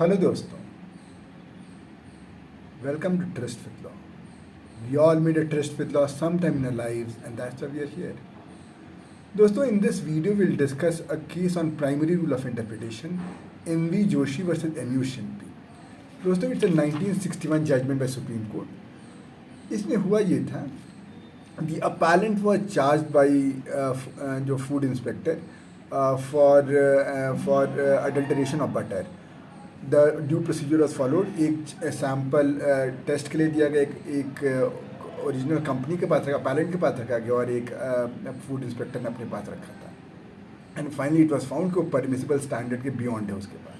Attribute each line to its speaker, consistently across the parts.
Speaker 1: Hello दोस्तों, welcome to trust with law. We all made a tryst with law sometime in our lives, and that's why we are here. दोस्तों, in this video we'll discuss a case on primary rule of interpretation, M.V. Joshi versus M.U. Shimpi. दोस्तों, it's a 1961 judgment by Supreme Court. इसमें हुआ ये था, the appellant was charged by जो food inspector for adulteration of butter. The due procedure was followed. एक sample test के लिए दिया गया, एक ओरिजिनल कंपनी के पास रखा, पैलेंट के पास रखा गया और एक फूड इंस्पेक्टर ने अपने पास रखा था. And finally it was found कि वो परमिसिबल स्टैंडर्ड के बियॉन्ड है उसके पास.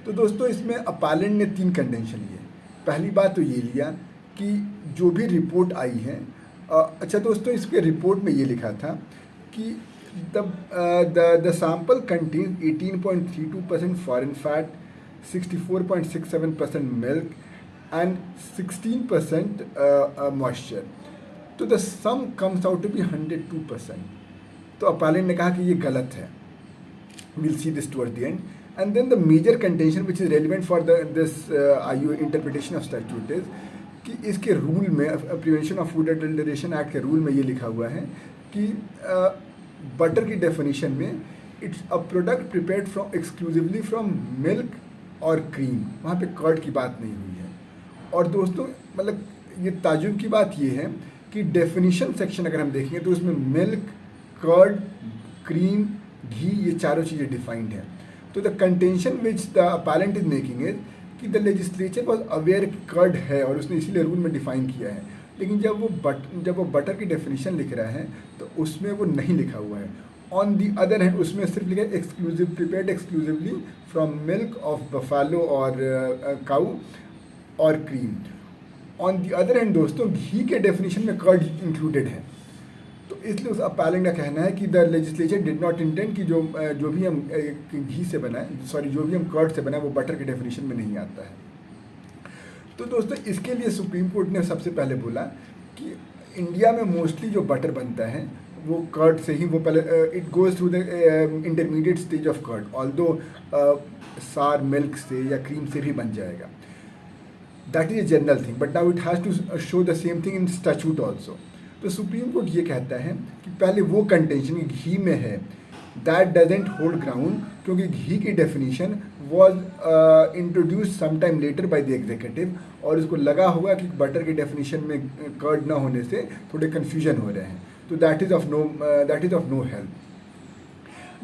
Speaker 1: तो दोस्तों, इसमें अपैलेंट ने 3 कंडीशन लिए. पहली बात तो ये लिया कि जो भी रिपोर्ट आई है, अच्छा दोस्तों, इसके रिपोर्ट में ये लिखा था कि the sample contains 18.32% foreign fat, 64.67% milk and 16% moisture. तो the sum comes out to be 102%. तो appellant ने कहा कि ये गलत है. We'll see this towards the end. And then the major contention which is relevant for this IU interpretation of statute is कि इसके रूल में, prevention of food adulteration act के रूल में ये लिखा हुआ है कि बटर की डेफिनेशन में it's a product prepared from exclusively from milk और क्रीम. वहाँ पे कर्ड की बात नहीं हुई है. और दोस्तों, मतलब ये ताजुब की बात ये है कि डेफिनेशन सेक्शन अगर हम देखेंगे तो उसमें मिल्क, कर्ड, क्रीम, घी, ये चारों चीज़ें डिफाइंड हैं. तो the contention which the appellant is making is कि द लेजिस्लेचर वॉज अवेयर कि कर्ड है और उसने इसीलिए रूल में डिफाइन किया है. लेकिन जब वो बटर की डेफिनेशन लिख रहा है तो उसमें वो नहीं लिखा हुआ है. ऑन दी अदर हैंड उसमें सिर्फ लिखा है exclusive, prepared exclusively from milk of Buffalo और काऊ और cream. On the other hand दोस्तों, घी के डेफिनेशन में कर्ड इंक्लूडेड है. तो इसलिए उस अपैलेंट का कहना है कि the legislature did not intend कि जो भी हम घी से बनाए, जो भी हम कर्ड से बनाए वो बटर के डेफिनेशन में नहीं आता है. तो दोस्तों, इसके लिए सुप्रीम कोर्ट ने सबसे पहले बोला कि इंडिया में मोस्टली जो बटर बनता है वो कर्ड से ही, वो पहले it goes through the intermediate stage of curd, although sour milk से या क्रीम से भी बन जाएगा. That is a general thing, but now it has to show the same thing in statute also. तो सुप्रीम कोर्ट ये कहता है कि पहले वो कंटेंशन घी में है, दैट डजेंट होल्ड ग्राउंड, क्योंकि घी की definition was introduce sometime later by the executive और उसको लगा हुआ कि बटर की डेफिनेशन में कर्ड ना होने से थोड़े कन्फ्यूजन हो रहे हैं. तो that is of no help.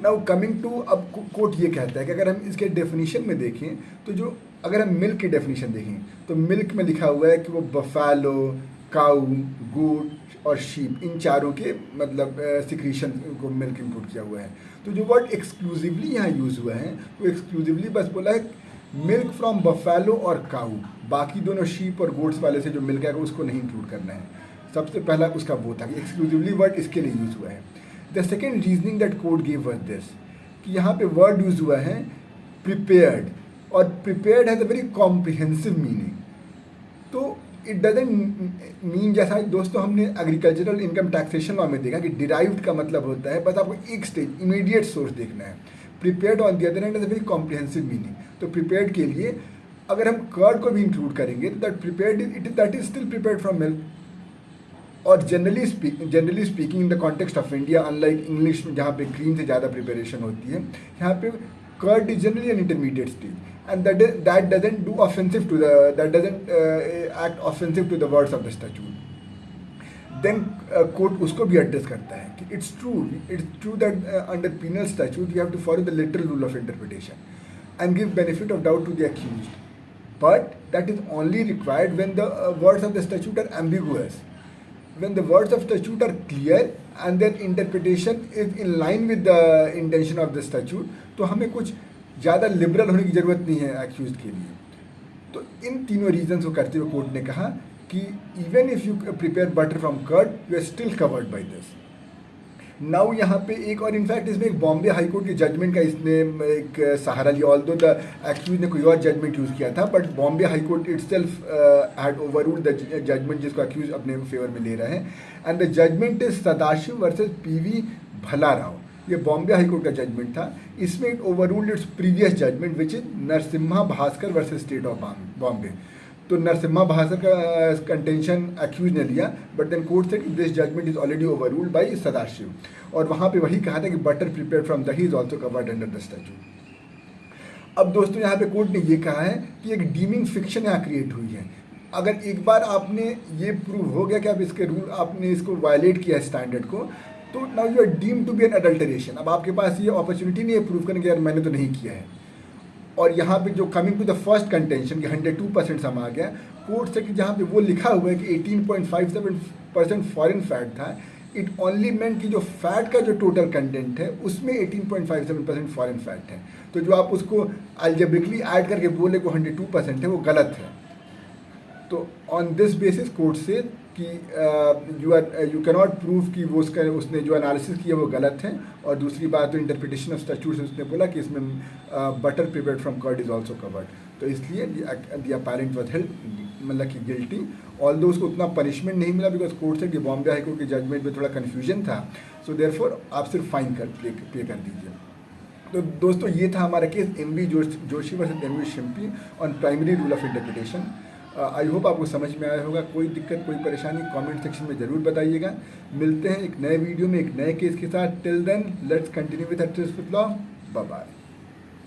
Speaker 1: Now coming to, अब कोर्ट ये कहता है कि अगर हम इसके डेफिनेशन में देखें तो जो, अगर हम मिल्क की डेफिनेशन देखें तो मिल्क में लिखा हुआ है कि वो बफेलो, काऊ, गोट और शीप, इन चारों के मतलब सिक्रीशन को मिल्क इंक्लूड किया हुआ है. तो जो वर्ड एक्सक्लूसिवली यहाँ यूज़ हुआ है वो एक्सक्लूसिवली बस बोला है मिल्क फ्रॉम बफेलो और काऊ, बाकी दोनों शीप और गोट्स वाले से जो मिल्क है उसको नहीं इंक्लूड करना है. सबसे पहला उसका वो था कि एक्सक्लूसिवली वर्ड इसके लिए यूज़ हुआ है. The second reasoning that court give was this कि यहाँ पे वर्ड यूज़ हुआ है प्रिपेयर्ड, और prepared has a very comprehensive meaning. तो इट डजेंट मीन, जैसा दोस्तों हमने एग्रीकल्चरल इनकम टैक्सेशन लॉ में देखा कि डिराइव्ड का मतलब होता है बस आपको एक स्टेज, इमीडिएट सोर्स देखना है. Prepared on the other hand has a very comprehensive meaning. तो प्रिपेयर्ड के लिए अगर हम कर्ड को भी इंक्लूड करेंगे तो that is still prepared from milk. और generally speaking in the context of India, unlike English में जहाँ पे क्रीम से ज़्यादा प्रिपरेशन होती है, यहाँ पे curd is generally an intermediate stage, and that doesn't act offensive to the words of the statute. Then court उसको भी एड्रेस करता है कि it's true that under penal statute you have to follow the literal rule of interpretation and give benefit of doubt to the accused, but that is only required when the words of the statute are ambiguous. When the words of statute are clear and then interpretation is in line with the intention of the statute, तो हमें कुछ ज़्यादा liberal होने की ज़रूरत नहीं है accused के लिए. तो इन तीनों रीजन्स को करते हुए कोर्ट ने कहा कि even if you prepare butter from curd you are still covered by this. Now यहाँ पे एक और इनफैक्ट इसमें एक बॉम्बे हाई कोर्ट के जजमेंट का इसने एक सहारा लिया, ऑल्दो द एक्यूज ने कोई और जजमेंट यूज़ किया था, but Bombay high court itself had overruled the judgement जिसको एक्यूज अपने फेवर में ले रहा है. And the judgement is Sadashiv versus PV Bhalarao. ये बॉम्बे हाई कोर्ट का जजमेंट था। इसमें it overruled its previous judgement which is Narasimha Bhaskar versus state of Bombay. तो नरसिम्हा भास्कर का कंटेंशन एक्यूज ने लिया, बट देन कोर्ट से this judgement is already overruled by Sadashiv, और वहाँ पे वही कहा था कि बटर प्रिपेयर फ्रॉम दही is also covered under the statute. अब दोस्तों यहाँ पे कोर्ट ने ये कहा है कि एक डीमिंग फिक्शन यहाँ क्रिएट हुई है। अगर एक बार आपने ये प्रूव हो गया कि आप इसके रूल आपने इसको वायलेट किया है स्टैंडर्ड को, तो now you are deem to be an adulteration. अब आपके पास ये अपॉर्चुनिटी नहीं है प्रूव करने की यार मैंने तो नहीं किया है। और यहाँ पे जो coming to the first contention कि 102% सम आ गया कोर्ट से, कि जहाँ पे वो लिखा हुआ है कि 18.57% फॉरेन फैट था, इट ओनली मेंट कि जो फैट का जो टोटल कंटेंट है उसमें 18.57% फॉरेन फैट है। तो जो आप उसको अल्जेब्रिकली ऐड करके बोले को 102% है, वो गलत है। तो ऑन दिस बेसिस कोर्ट से कि यू कैन नॉट प्रूव कि वो उसने जो एनालिसिस किया वो गलत है। और दूसरी बात तो इंटरप्रिटेशन ऑफ स्टैट्यूट से उसने बोला कि इसमें butter prepared from curd is also covered. तो इसलिए द अपैरेंट वाज हेल्ड मतलब कि गिल्टी, ऑल्दो उसको उतना पनिशमेंट नहीं मिला बिकॉज कोर्ट से बॉम्बे हाई कोर्ट के जजमेंट में थोड़ा कन्फ्यूजन था। सो देयरफॉर आप सिर्फ फाइन पे कर दीजिए। तो दोस्तों ये था हमारा case MV Joshi versus MV Shimpi on primary rule of interpretation. I hope आपको समझ में आया होगा। कोई दिक्कत कोई परेशानी कमेंट सेक्शन में ज़रूर बताइएगा। मिलते हैं एक नए वीडियो में एक नए केस के साथ। Till then let's continue with law. Bye bye.